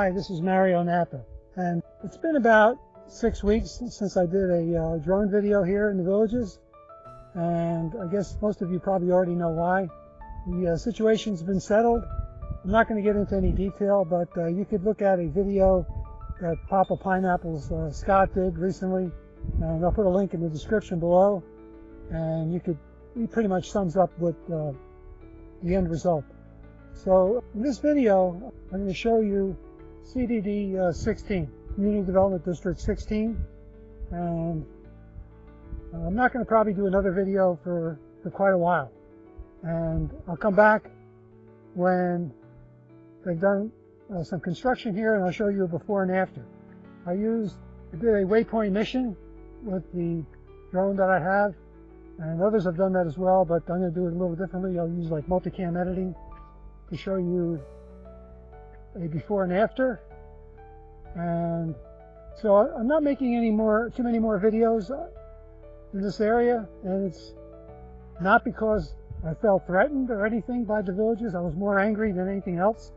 Hi, this is Mario Napa, and it's been about 6 weeks since I did a drone video here in the villages, and I guess most of you probably already know why. The situation's been settled. I'm not going to get into any detail, but you could look at a video that Papa Pineapple's Scott did recently, and I'll put a link in the description below, and he pretty much sums up what the end result. So in this video, I'm going to show you CDD 16, Community Development District 16, and I'm not going to probably do another video for quite a while. And I'll come back when they've done some construction here, and I'll show you a before and after. I did a waypoint mission with the drone that I have, and others have done that as well, but I'm going to do it a little differently. I'll use like multicam editing to show you a before and after. And so I'm not making too many more videos in this area, and it's not because I felt threatened or anything by the villages. I was more angry than anything else.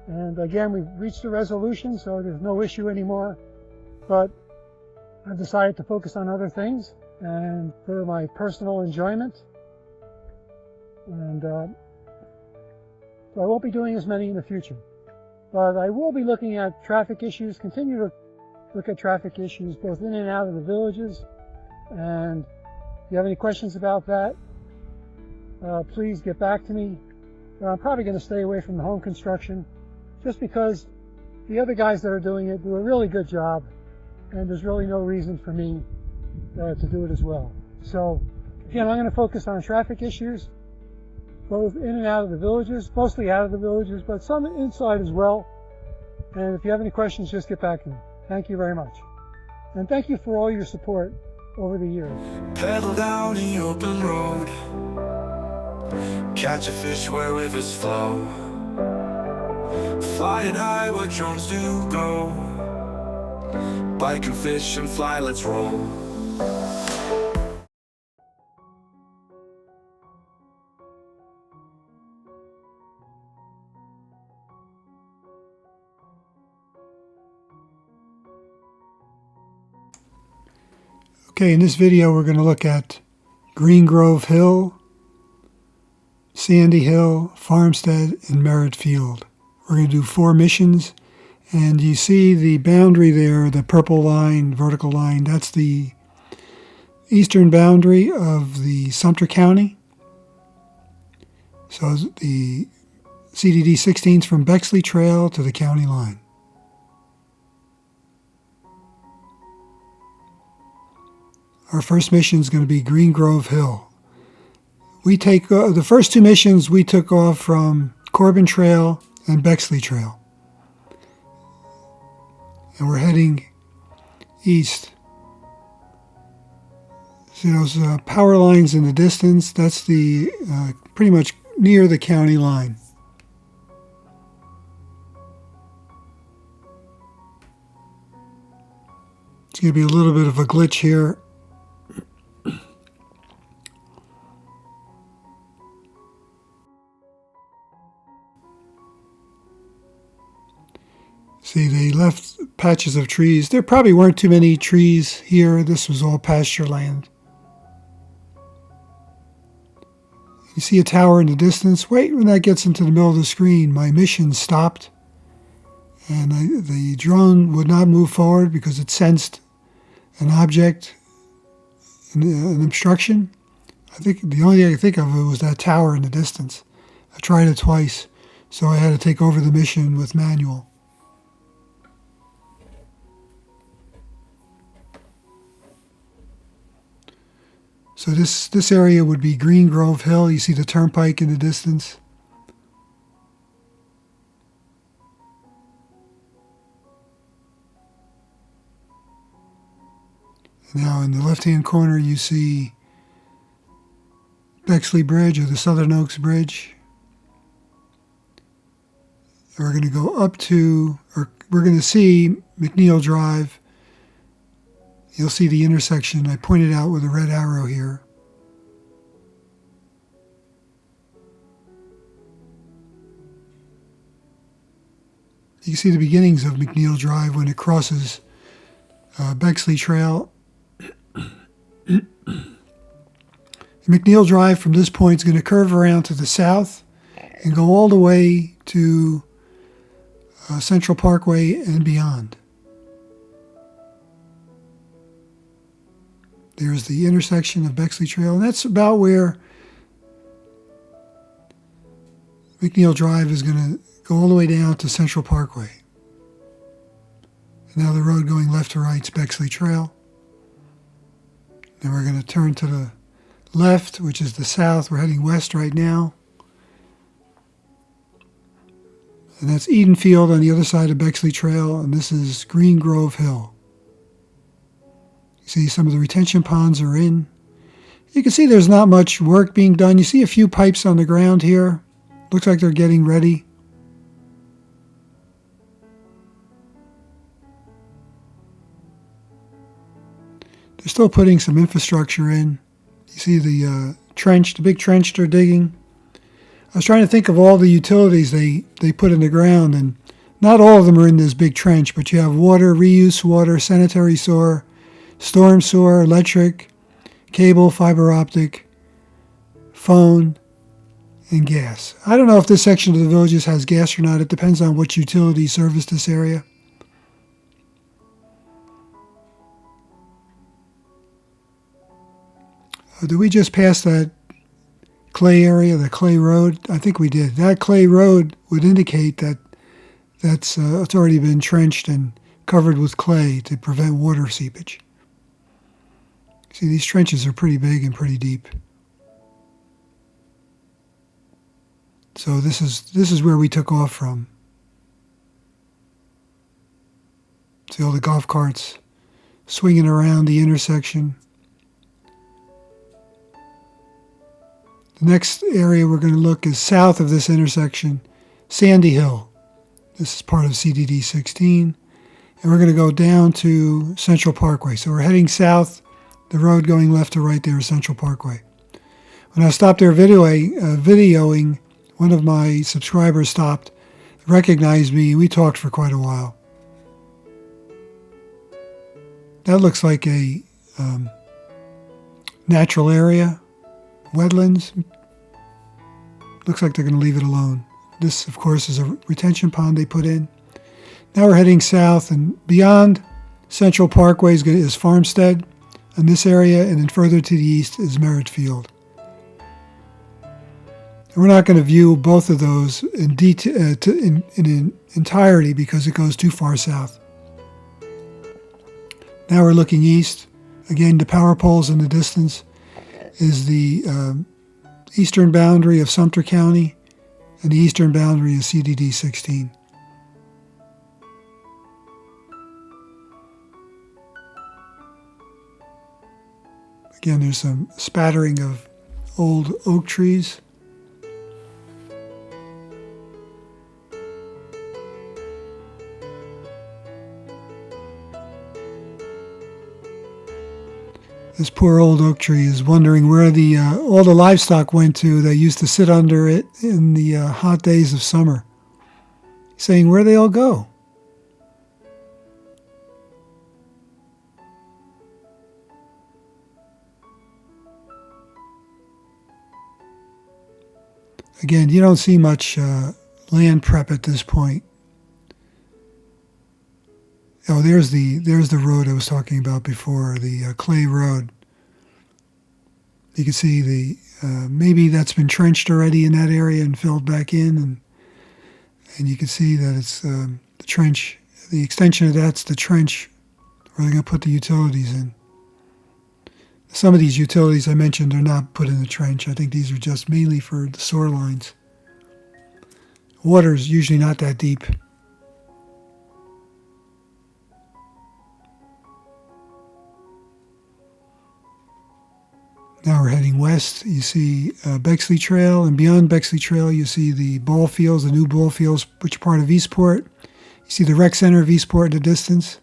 And again, we've reached a resolution, so there's no issue anymore. But I've decided to focus on other things and for my personal enjoyment. And so I won't be doing as many in the future. But I will be looking at traffic issues, continue to look at traffic issues both in and out of the villages. And if you have any questions about that, please get back to me. But I'm probably going to stay away from the home construction just because the other guys that are doing it do a really good job, and there's really no reason for me to do it as well. So again, I'm going to focus on traffic issues both in and out of the villages, mostly out of the villages, but some inside as well. And if you have any questions, just get back to me. Thank you very much. And thank you for all your support over the years. Pedal down the open road, catch a fish where rivers flow, flying high where drones do go, bike and fish and fly, let's roll. Okay, in this video we're going to look at Green Grove Hill, Sandy Hill, Farmstead, and Merritt Field. We're going to do 4 missions, and you see the boundary there, the purple line, vertical line, that's the eastern boundary of the Sumter County. So the CDD 16 is from Bexley Trail to the county line. Our first mission is going to be Green Grove Hill. We take the first 2 missions we took off from Corbin Trail and Bexley Trail, and we're heading east. See those power lines in the distance? That's the pretty much near the county line. It's going to be a little bit of a glitch here. See, they left patches of trees. There probably weren't too many trees here. This was all pasture land. You see a tower in the distance. Wait, when that gets into the middle of the screen, my mission stopped. And the drone would not move forward because it sensed an object, an obstruction. I think the only thing I could think of was that tower in the distance. I tried it twice, so I had to take over the mission with manual. So this area would be Green Grove Hill. You see the turnpike in the distance. Now in the left-hand corner you see Bexley Bridge, or the Southern Oaks Bridge. And we're going to go up to, or we're going to see McNeil Drive. You'll see the intersection I pointed out with a red arrow here. You can see the beginnings of McNeil Drive when it crosses Bexley Trail. McNeil Drive from this point is going to curve around to the south and go all the way to Central Parkway and beyond. There's the intersection of Bexley Trail, and that's about where McNeil Drive is going to go all the way down to Central Parkway. And now the road going left to right is Bexley Trail. Then we're going to turn to the left, which is the south. We're heading west right now. And that's Eden Field on the other side of Bexley Trail, and this is Green Grove Hill. You see some of the retention ponds are in. You can see there's not much work being done. You see a few pipes on the ground here. Looks like they're getting ready. They're still putting some infrastructure in. You see the trench, the big trench they're digging. I was trying to think of all the utilities they put in the ground, and not all of them are in this big trench, but you have water, reuse water, sanitary sewer, storm sewer, electric, cable, fiber optic, phone, and gas. I don't know if this section of the Villages has gas or not. It depends on which utility service this area. Did we just pass that clay area, the clay road? I think we did. That clay road would indicate that it's already been trenched and covered with clay to prevent water seepage. See, these trenches are pretty big and pretty deep. So this is where we took off from. See all the golf carts swinging around the intersection. The next area we're going to look is south of this intersection, Sandy Hill. This is part of CDD 16. And we're going to go down to Central Parkway. So we're heading south. The road going left to right there is Central Parkway. When I stopped there videoing, one of my subscribers stopped, recognized me, and we talked for quite a while. That looks like a natural area, wetlands. Looks like they're going to leave it alone. This, of course, is a retention pond they put in. Now we're heading south, and beyond Central Parkway is Farmstead in this area, and then further to the east is Merritt Field. And we're not going to view both of those in detail, in entirety because it goes too far south. Now we're looking east. Again, the power poles in the distance is the eastern boundary of Sumter County, and the eastern boundary is CDD 16. Again, there's some spattering of old oak trees. This poor old oak tree is wondering where all the livestock went to that used to sit under it in the hot days of summer. He's saying, where'd they all go? Again, you don't see much land prep at this point. Oh, there's the road I was talking about before, the clay road. You can see maybe that's been trenched already in that area and filled back in, and you can see that it's the trench. The extension of that's the trench where they're going to put the utilities in. Some of these utilities I mentioned are not put in the trench. I think these are just mainly for the sewer lines. Water's usually not that deep. Now we're heading west. You see Bexley Trail, and beyond Bexley Trail you see the ball fields, the new ball fields, which are part of Eastport. You see the rec center of Eastport in the distance.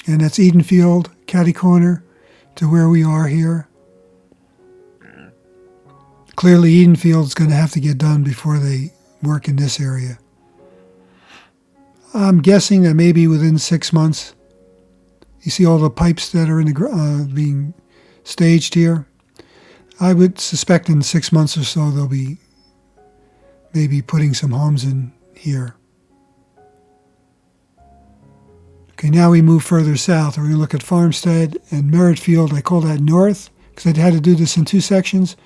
And that's Eden Field, catty corner to where we are here. Clearly Eden Field is going to have to get done before they work in this area. I'm guessing that maybe within 6 months. You see all the pipes that are in the being staged here. I would suspect in 6 months or so they'll be maybe putting some homes in here. Okay, now we move further south. We're going to look at Farmstead and Merritt Field. I call that north because I had to do this in 2 sections.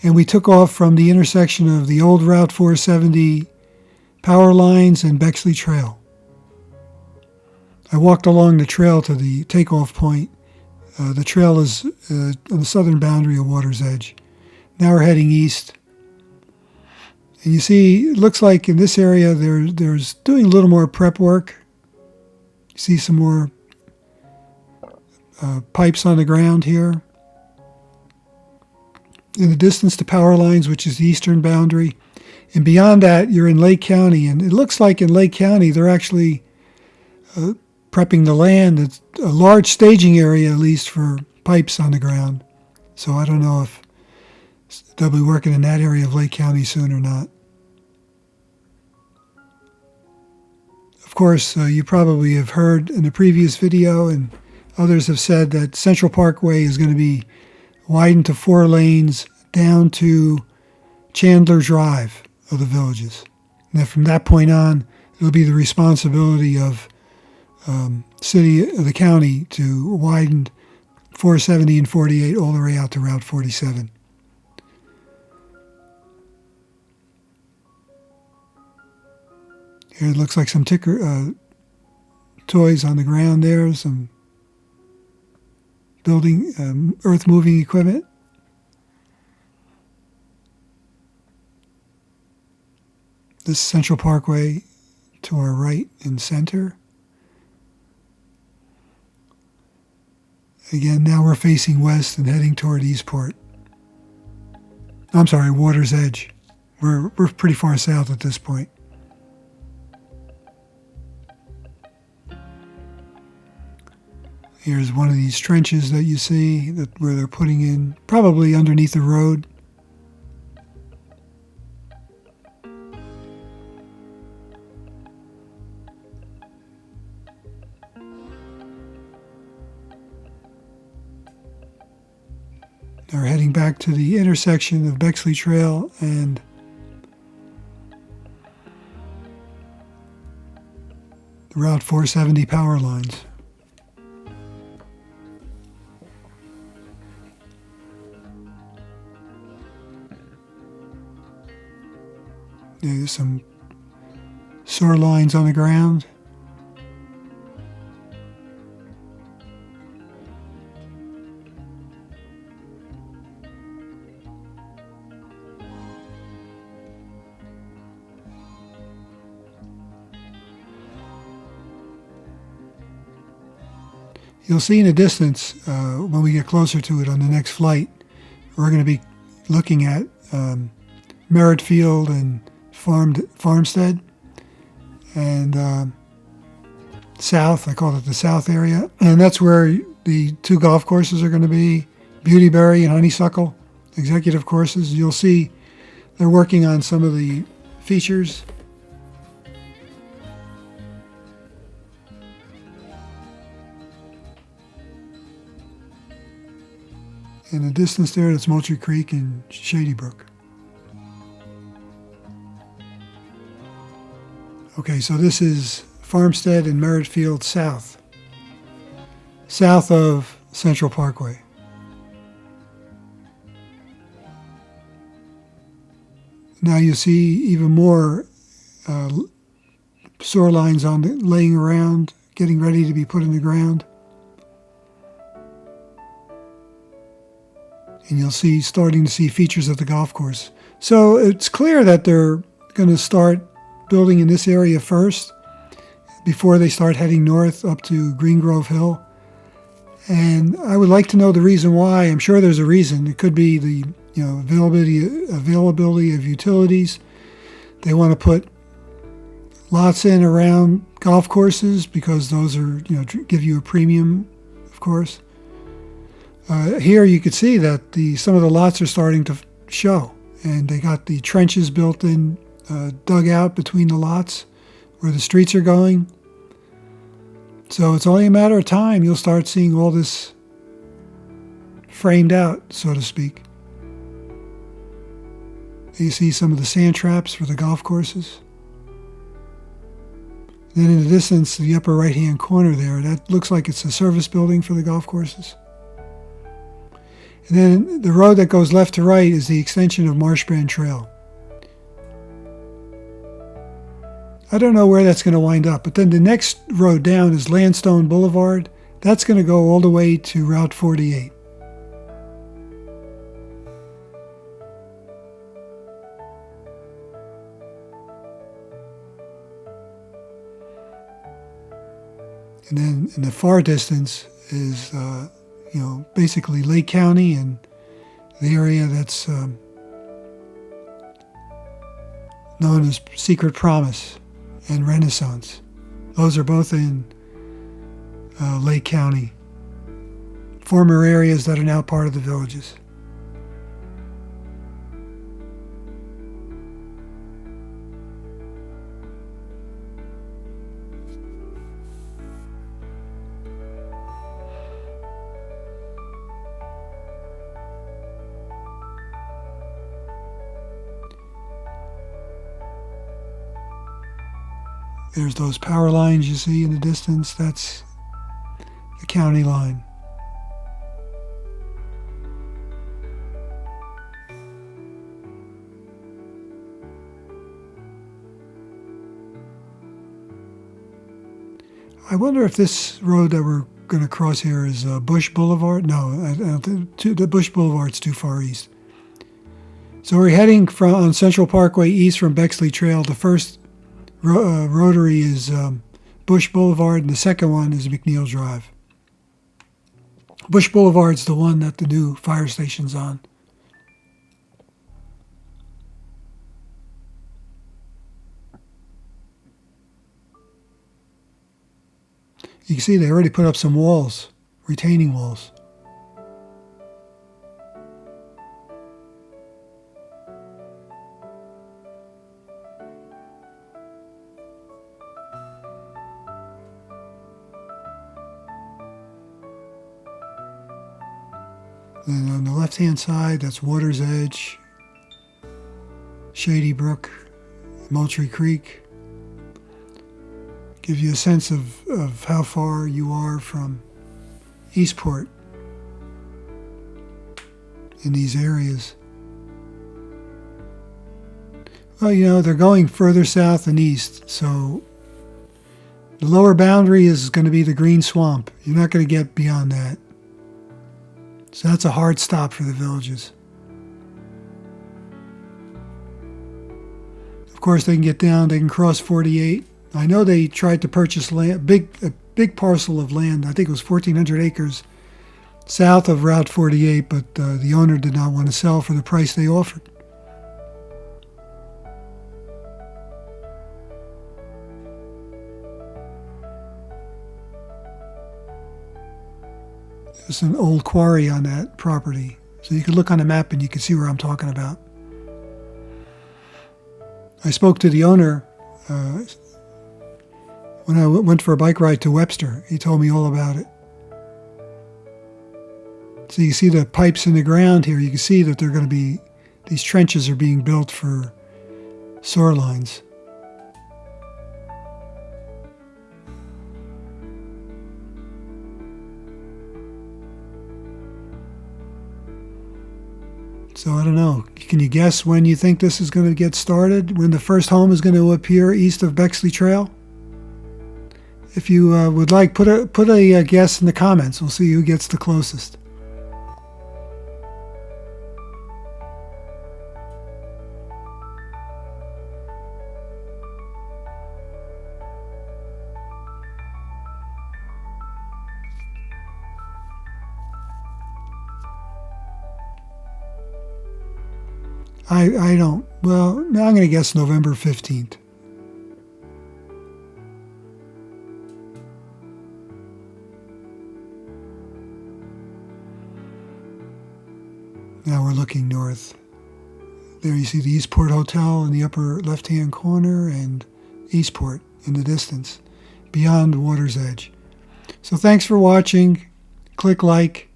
And we took off from the intersection of the old Route 470 power lines and Bexley Trail. I walked along the trail to the takeoff point. The trail is on the southern boundary of Water's Edge. Now we're heading east. And you see, it looks like in this area there's doing a little more prep work. You see some more pipes on the ground here. In the distance to power lines, which is the eastern boundary. And beyond that, you're in Lake County. And it looks like in Lake County they're actually prepping the land. It's a large staging area, at least, for pipes on the ground. So I don't know if they'll be working in that area of Lake County soon or not. Of course, you probably have heard in the previous video, and others have said that Central Parkway is going to be widened to 4 lanes down to Chandler Drive of the Villages. And then from that point on, it'll be the responsibility of the county to widen 470 and 48 all the way out to Route 47. Here it looks like some toys on the ground there, some building, earth-moving equipment. This Central Parkway to our right and center. Again, now we're facing west and heading toward Eastport. I'm sorry, Water's Edge. We're pretty far south at this point. Here's one of these trenches that you see where they're putting in, probably underneath the road. Now we're heading back to the intersection of Bexley Trail and the Route 470 power lines. There's some sewer lines on the ground. You'll see in the distance, when we get closer to it on the next flight, we're going to be looking at Merritt Field and Farmstead, and south, I call it the south area, and that's where the 2 golf courses are going to be, Beautyberry and Honeysuckle, executive courses. You'll see they're working on some of the features. In the distance there, that's Moultrie Creek and Shady Brook. Okay, so this is Farmstead and Merritt Field south of Central Parkway. Now you see even more sewer lines laying around, getting ready to be put in the ground. And you'll starting to see features of the golf course. So it's clear that they're going to start building in this area first before they start heading north up to Green Grove Hill. And I would like to know the reason why. I'm sure there's a reason. It could be the availability of utilities. They want to put lots in around golf courses because those are, give you a premium, of course. Here you could see that some of the lots are starting to show, and they got the trenches built in, dug out between the lots where the streets are going. So it's only a matter of time. You'll start seeing all this framed out, so to speak. You see some of the sand traps for the golf courses. Then in the distance, the upper right-hand corner there, that looks like it's a service building for the golf courses. And then the road that goes left to right is the extension of Marshbrand Trail. I don't know where that's going to wind up, but then the next road down is Landstone Boulevard. That's going to go all the way to Route 48. And then in the far distance is, basically Lake County and the area that's known as Secret Promise and Renaissance. Those are both in Lake County, former areas that are now part of the villages. There's those power lines you see in the distance. That's the county line. I wonder if this road that we're going to cross here is Bush Boulevard. No, the Bush Boulevard's too far east. So we're heading on Central Parkway east from Bexley Trail. The first rotary is Bush Boulevard, and the second one is McNeil Drive. Bush Boulevard's the one that the new fire station's on. You can see they already put up some walls, retaining walls. Then on the left-hand side, that's Water's Edge, Shady Brook, Moultrie Creek. Give you a sense of how far you are from Eastport in these areas. Well, they're going further south and east, so the lower boundary is going to be the Green Swamp. You're not going to get beyond that. So that's a hard stop for the villages. Of course, they can get down, they can cross 48. I know they tried to purchase land, a big parcel of land, I think it was 1,400 acres, south of Route 48, but the owner did not want to sell for the price they offered. There's an old quarry on that property, so you can look on a map and you can see where I'm talking about. I spoke to the owner when I went for a bike ride to Webster. He told me all about it. So you see the pipes in the ground here. You can see that they're going to be, these trenches are being built for sewer lines. So I don't know. Can you guess when you think this is going to get started? When the first home is going to appear east of Bexley Trail? If you would like, put a guess in the comments. We'll see who gets the closest. I don't. Well, I'm going to guess November 15th. Now we're looking north. There you see the Eastport Hotel in the upper left-hand corner and Eastport. in the distance, beyond the water's edge. So thanks for watching. Click like.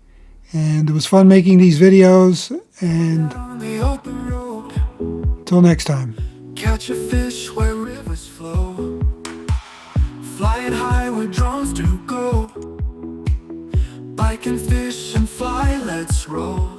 And it was fun making these videos. And On the open road, until next time. catch a fish where rivers flow, flying high where drones do go. Bike and fish and fly, let's roll.